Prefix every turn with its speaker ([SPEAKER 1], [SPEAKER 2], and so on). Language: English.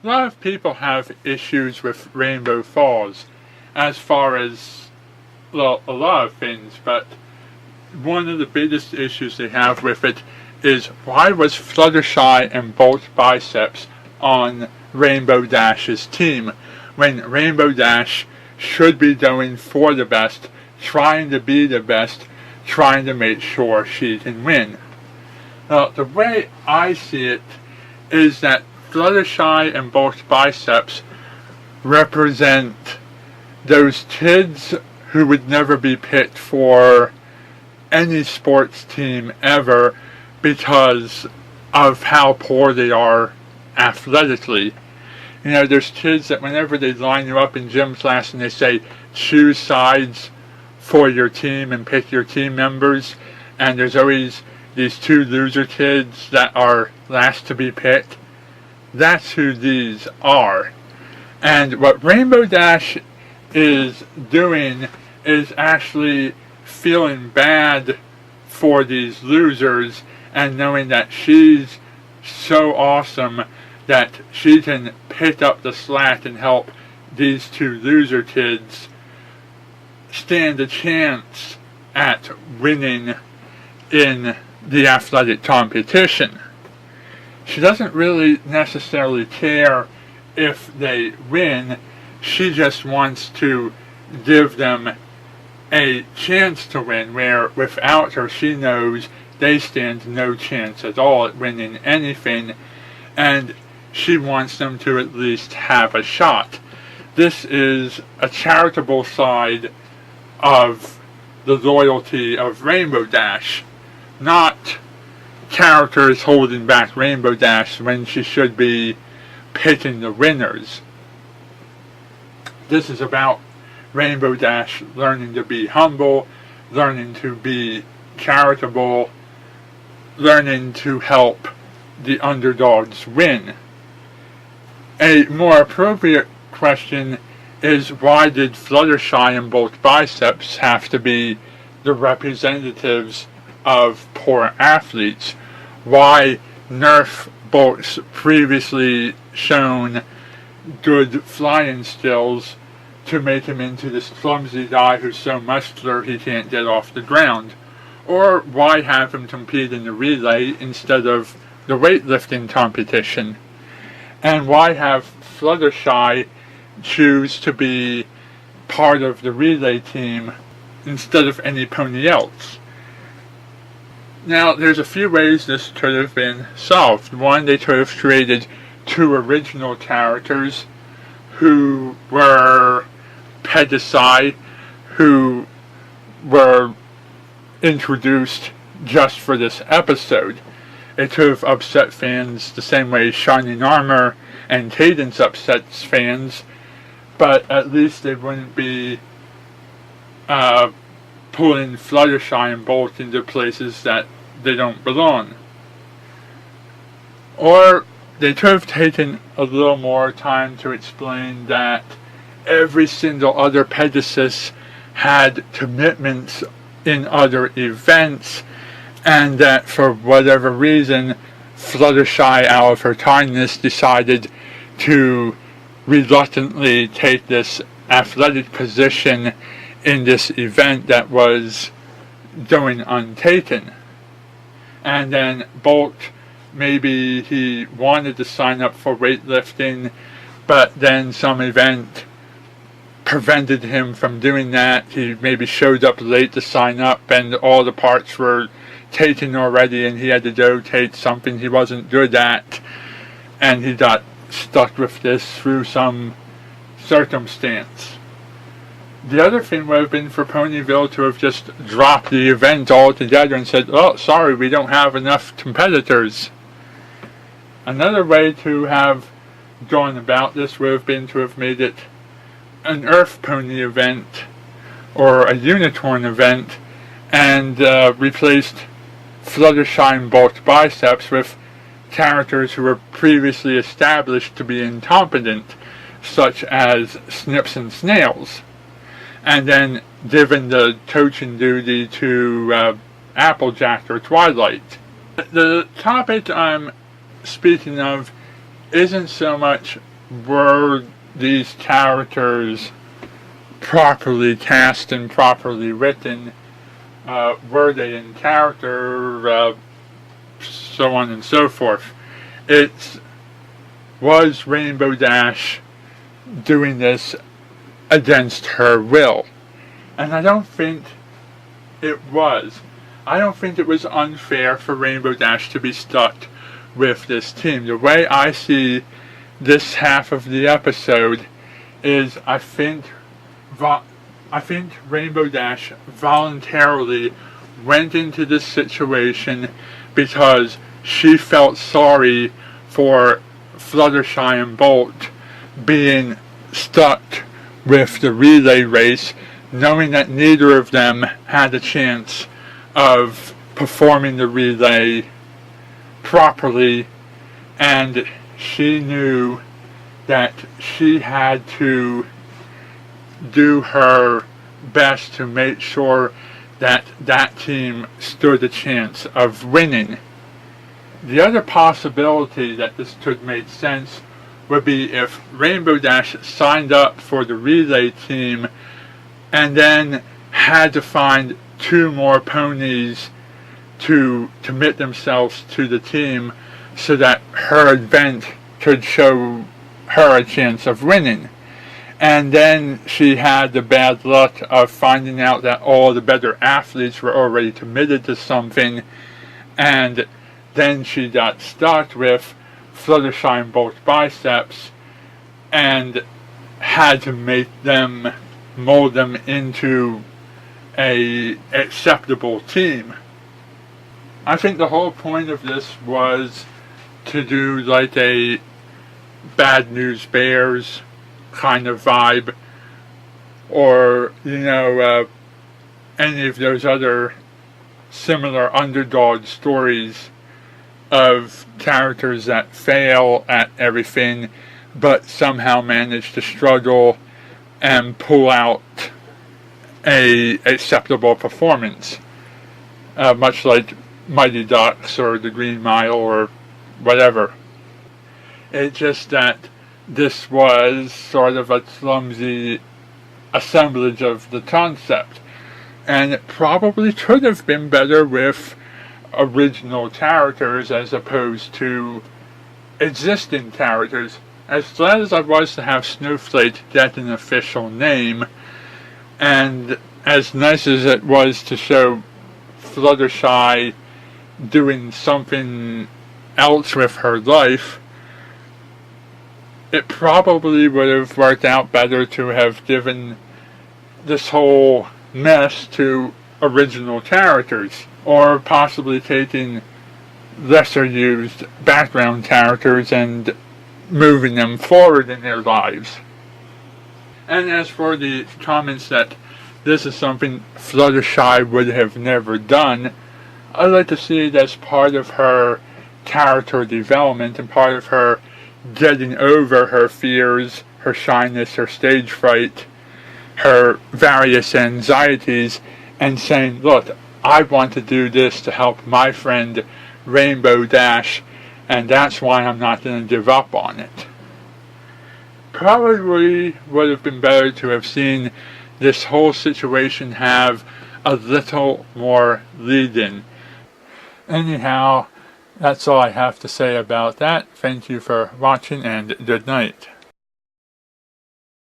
[SPEAKER 1] A lot of people have issues with Rainbow Falls as far as, well, a lot of things, but one of the biggest issues they have with it is, why was Fluttershy and Bolt Biceps on Rainbow Dash's team when Rainbow Dash should be going for the best, trying to be the best, trying to make sure she can win? Now, the way I see it is that Fluttershy and Bolt Biceps represent those kids who would never be picked for any sports team ever because of how poor they are athletically. You know, there's kids that whenever they line you up in gym class and they say, choose sides for your team and pick your team members, and there's always these two loser kids that are last to be picked. That's who these are. And what Rainbow Dash is doing is actually feeling bad for these losers and knowing that she's so awesome that she can pick up the slack and help these two loser kids stand a chance at winning in the athletic competition. She doesn't really necessarily care if they win. She just wants to give them a chance to win, where without her she knows they stand no chance at all at winning anything, and she wants them to at least have a shot. This is a charitable side of the loyalty of Rainbow Dash, not characters holding back Rainbow Dash when she should be picking the winners. This is about Rainbow Dash learning to be humble, learning to be charitable, learning to help the underdogs win. A more appropriate question is, why did Fluttershy and Bolt Biceps have to be the representatives of poor athletes? Why nerf Bolt's previously shown good flying skills to make him into this clumsy guy who's so muscular he can't get off the ground? Or why have him compete in the relay instead of the weightlifting competition? And why have Fluttershy choose to be part of the relay team instead of any pony else? Now, there's a few ways this could have been solved. One, they could have created two original characters who were Pegasi, who were introduced just for this episode. It could have upset fans the same way Shining Armor and Cadence upsets fans, but at least they wouldn't be pulling Fluttershy and Bolt into places that they don't belong. Or they could have taken a little more time to explain that every single other Pegasus had commitments in other events, and that for whatever reason Fluttershy, out of her kindness, decided to reluctantly take this athletic position in this event that was going untaken. And then Bolt, maybe he wanted to sign up for weightlifting, but then some event prevented him from doing that. He maybe showed up late to sign up and all the parts were taken already and he had to go take something he wasn't good at, and he got stuck with this through some circumstance. The other thing would have been for Ponyville to have just dropped the event altogether and said, oh, sorry, we don't have enough competitors. Another way to have gone about this would have been to have made it an Earth Pony event or a Unicorn event, and replaced Fluttershy and Bolt Biceps with characters who were previously established to be incompetent, such as Snips and Snails, and then given the coaching duty to Applejack or Twilight. The topic I'm speaking of isn't so much were these characters properly cast and properly written? Were they in character? So on and so forth. It was Rainbow Dash doing this against her will. And I don't think it was. I don't think it was unfair for Rainbow Dash to be stuck with this team. The way I see this half of the episode is I think Rainbow Dash voluntarily went into this situation because she felt sorry for Fluttershy and Bolt being stuck with the relay race, knowing that neither of them had a chance of performing the relay properly, and she knew that she had to do her best to make sure that that team stood a chance of winning. The other possibility that this could make sense would be if Rainbow Dash signed up for the relay team and then had to find 2 more ponies to commit themselves to the team so that her event could show her a chance of winning. And then she had the bad luck of finding out that all the better athletes were already committed to something, and then she got stuck with Fluttershy and Bolt's biceps and had to mold them into a acceptable team. I think the whole point of this was to do like a Bad News Bears kind of vibe, or any of those other similar underdog stories of characters that fail at everything but somehow manage to struggle and pull out a acceptable performance, much like Mighty Ducks or The Green Mile or whatever. It's just that this was sort of a clumsy assemblage of the concept, and it probably could have been better with original characters as opposed to existing characters. As glad as I was to have Snowflake get an official name, and as nice as it was to show Fluttershy doing something else with her life, it probably would have worked out better to have given this whole mess to original characters, or possibly taking lesser used background characters and moving them forward in their lives. And as for the comments that this is something Fluttershy would have never done, I'd like to see it as part of her character development and part of her getting over her fears, her shyness, her stage fright, her various anxieties, and saying, look, I want to do this to help my friend Rainbow Dash, and that's why I'm not going to give up on it. Probably would have been better to have seen this whole situation have a little more lead-in. Anyhow, that's all I have to say about that. Thank you for watching, and good night.